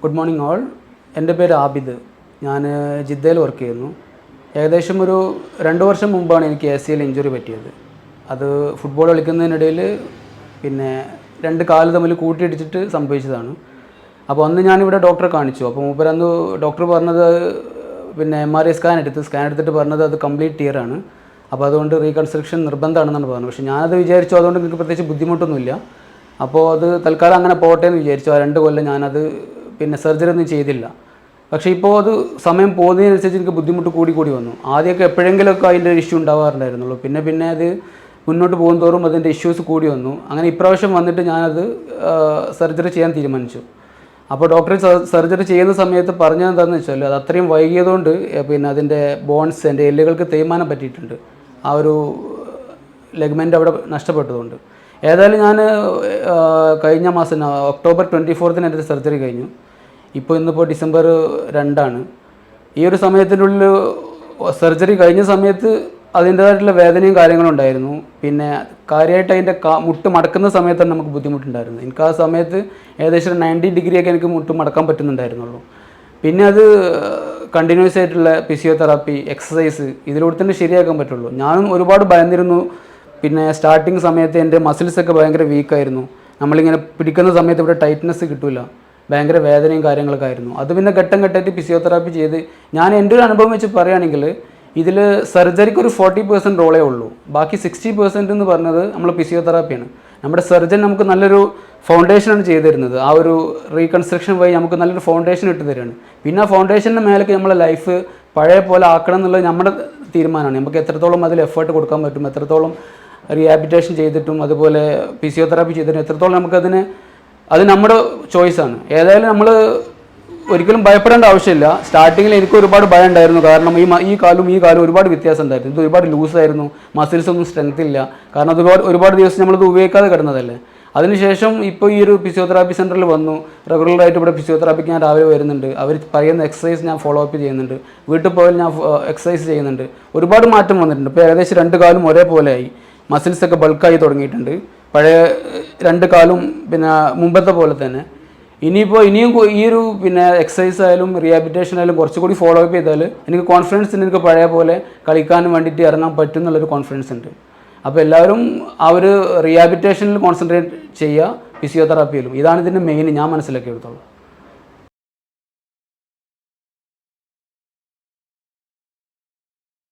Good morning all. എൻ്റെ പേര് ആബിദ്. ഞാൻ ജിദ്ദയിൽ വർക്ക് ചെയ്യുന്നു. ഏകദേശം ഒരു 2 വർഷം മുമ്പാണ് എനിക്ക് ACL ഇഞ്ചുറി പറ്റിയത്. അത് ഫുട്ബോൾ കളിക്കുന്നതിനിടയിൽ പിന്നെ 2 കാല് തമ്മിൽ കൂട്ടിയിടിച്ചിട്ട് സംഭവിച്ചതാണ്. അപ്പോൾ അന്ന് ഞാനിവിടെ ഡോക്ടറെ കാണിച്ചു. അപ്പോൾ മൂപ്പരന്ന് ഡോക്ടർ പറഞ്ഞത് പിന്നെ MRI സ്കാൻ എടുത്തിട്ട് പറഞ്ഞത് അത് കംപ്ലീറ്റ് ടിയറാണ്. അപ്പോൾ അതുകൊണ്ട് റീകൺസ്ട്രക്ഷൻ നിർബന്ധമാണെന്നാണ് പറഞ്ഞത്. പക്ഷേ ഞാനത് വിചാരിച്ചു അതുകൊണ്ട് എനിക്ക് പ്രത്യേകിച്ച് ബുദ്ധിമുട്ടൊന്നുമില്ല. അപ്പോൾ അത് തൽക്കാലം അങ്ങനെ പോട്ടെ എന്ന് വിചാരിച്ചു. ആ 2 കൊല്ലം ഞാനത് പിന്നെ സർജറി ഒന്നും ചെയ്തില്ല. പക്ഷേ ഇപ്പോൾ അത് സമയം പോകുന്നതിനനുസരിച്ച് എനിക്ക് ബുദ്ധിമുട്ട് കൂടി വന്നു. ആദ്യമൊക്കെ എപ്പോഴെങ്കിലുമൊക്കെ അതിൻ്റെ ഒരു ഇഷ്യൂ ഉണ്ടാവാറുണ്ടായിരുന്നുള്ളൂ. പിന്നെ അത് മുന്നോട്ട് പോകുന്തോറും അതിൻ്റെ ഇഷ്യൂസ് കൂടി വന്നു. അങ്ങനെ ഇപ്രാവശ്യം വന്നിട്ട് ഞാനത് സർജറി ചെയ്യാൻ തീരുമാനിച്ചു. അപ്പോൾ ഡോക്ടർ സർജറി ചെയ്യുന്ന സമയത്ത് പറഞ്ഞത് എന്താണെന്ന് വെച്ചാൽ അത് അത്രയും വൈകിയതുകൊണ്ട് പിന്നെ അതിൻ്റെ ബോൺസ് എൻ്റെ എല്ലുകൾക്ക് തേയ്മാനം പറ്റിയിട്ടുണ്ട്. ആ ഒരു ലെഗ്മെൻ്റ് അവിടെ നഷ്ടപ്പെട്ടതുകൊണ്ട്. ഏതായാലും ഞാൻ കഴിഞ്ഞ മാസം ഒക്ടോബർ 24 എൻ്റെ സർജറി കഴിഞ്ഞു. ഇന്നിപ്പോൾ ഡിസംബർ 2. ഈ ഒരു സമയത്തിനുള്ളിൽ സർജറി കഴിഞ്ഞ സമയത്ത് അതിൻ്റേതായിട്ടുള്ള വേദനയും കാര്യങ്ങളും ഉണ്ടായിരുന്നു. പിന്നെ കാര്യമായിട്ട് അതിൻ്റെ മുട്ട് മടക്കുന്ന സമയത്താണ് നമുക്ക് ബുദ്ധിമുട്ടുണ്ടായിരുന്നു. എനിക്ക് ആ സമയത്ത് ഏകദേശം 90 ഡിഗ്രിയൊക്കെ എനിക്ക് മുട്ട് മടക്കാൻ പറ്റുന്നുണ്ടായിരുന്നുള്ളൂ. പിന്നെ അത് കണ്ടിന്യൂസ് ആയിട്ടുള്ള ഫിസിയോതെറാപ്പി, എക്സസൈസ് ഇതിലൂടെ തന്നെ ശരിയാക്കാൻ പറ്റുള്ളൂ. ഞാനും ഒരുപാട് ഭയന്നിരുന്നു. പിന്നെ സ്റ്റാർട്ടിങ് സമയത്ത് എൻ്റെ മസിൽസൊക്കെ ഭയങ്കര വീക്കായിരുന്നു. നമ്മളിങ്ങനെ പിടിക്കുന്ന സമയത്ത് ഇവിടെ ടൈറ്റ്നസ് കിട്ടില്ല, ഭയങ്കര വേദനയും കാര്യങ്ങളൊക്കെ ആയിരുന്നു. അത് പിന്നെ ഘട്ടം ഘട്ടമായിട്ട് ഫിസിയോതെറാപ്പി ചെയ്ത് ഞാൻ എൻ്റെ ഒരു അനുഭവം വെച്ച് പറയുകയാണെങ്കിൽ ഇതിൽ സർജറിക്ക് ഒരു 40% റോളേ ഉള്ളൂ. ബാക്കി 60% എന്ന് പറഞ്ഞത് നമ്മൾ ഫിസിയോതെറാപ്പിയാണ്. നമ്മുടെ സർജൻ നമുക്ക് നല്ലൊരു ഫൗണ്ടേഷനാണ് ചെയ്തു തരുന്നത്. ആ ഒരു റീകൺസ്ട്രക്ഷൻ വഴി നമുക്ക് നല്ലൊരു ഫൗണ്ടേഷൻ ഇട്ട് തരികയാണ്. പിന്നെ ആ ഫൗണ്ടേഷൻ്റെ മേലേക്ക് നമ്മളെ ലൈഫ് പഴയ പോലെ ആക്കണം എന്നുള്ളത് നമ്മുടെ തീരുമാനമാണ്. നമുക്ക് എത്രത്തോളം അതിൽ എഫേർട്ട് കൊടുക്കാൻ പറ്റും, എത്രത്തോളം റീഹാബിലിറ്റേഷൻ ചെയ്തിട്ടും അതുപോലെ ഫിസിയോതെറാപ്പി ചെയ്തിട്ടും എത്രത്തോളം അത് നമ്മുടെ ചോയ്സാണ്. ഏതായാലും നമ്മൾ ഒരിക്കലും ഭയപ്പെടേണ്ട ആവശ്യമില്ല. സ്റ്റാർട്ടിങ്ങിൽ എനിക്ക് ഒരുപാട് ഭയം ഉണ്ടായിരുന്നു. കാരണം ഈ കാലും ഒരുപാട് വ്യത്യാസം ഉണ്ടായിരുന്നു. ഇത് ഒരുപാട് ലൂസായിരുന്നു, മസിൽസ് ഒന്നും സ്ട്രെങ്ത് ഇല്ല. കാരണം അത് ഒരുപാട് ദിവസം നമ്മളത് ഉപയോഗിക്കാതെ കിടന്നതല്ലേ. അതിനുശേഷം ഇപ്പോൾ ഈ ഒരു ഫിസിയോതെറാപ്പി സെൻറ്ററിൽ വന്നു. റെഗുലറായിട്ട് ഇവിടെ ഫിസിയോതെറാപ്പിക്ക് ഞാൻ രാവിലെ വരുന്നുണ്ട്. അവർ പറയുന്ന എക്സസൈസ് ഞാൻ ഫോളോ അപ്പ് ചെയ്യുന്നുണ്ട്. വീട്ടിൽ പോയാൽ ഞാൻ എക്സസൈസ് ചെയ്യുന്നുണ്ട്. ഒരുപാട് മാറ്റം വന്നിട്ടുണ്ട്. ഇപ്പോൾ ഏകദേശം 2 കാലും ഒരേപോലെയായി. മസിൽസൊക്കെ ബൾക്കായി തുടങ്ങിയിട്ടുണ്ട്. പഴയ 2 കാലും പിന്നെ മുമ്പത്തെ പോലെ തന്നെ. ഇനിയും ഈ ഒരു പിന്നെ എക്സസൈസ് ആയാലും റീഹാബിലിറ്റേഷൻ ആയാലും കുറച്ചുകൂടി ഫോളോ അപ്പ് ചെയ്താൽ എനിക്ക് കോൺഫിഡൻസ് ഉണ്ട്. എനിക്ക് പഴയ പോലെ കളിക്കാനും വേണ്ടിയിട്ട് ഇറങ്ങാൻ പറ്റും എന്നുള്ളൊരു കോൺഫിഡൻസ് ഉണ്ട്. അപ്പോൾ എല്ലാവരും ആ ഒരു റീഹാബിലിറ്റേഷനിൽ കോൺസെൻട്രേറ്റ് ചെയ്യുക, ഫിസിയോതെറാപ്പിയിലും. ഇതാണ് ഇതിൻ്റെ മെയിൻ ഞാൻ മനസ്സിലാക്കിയെടുത്തോളൂ.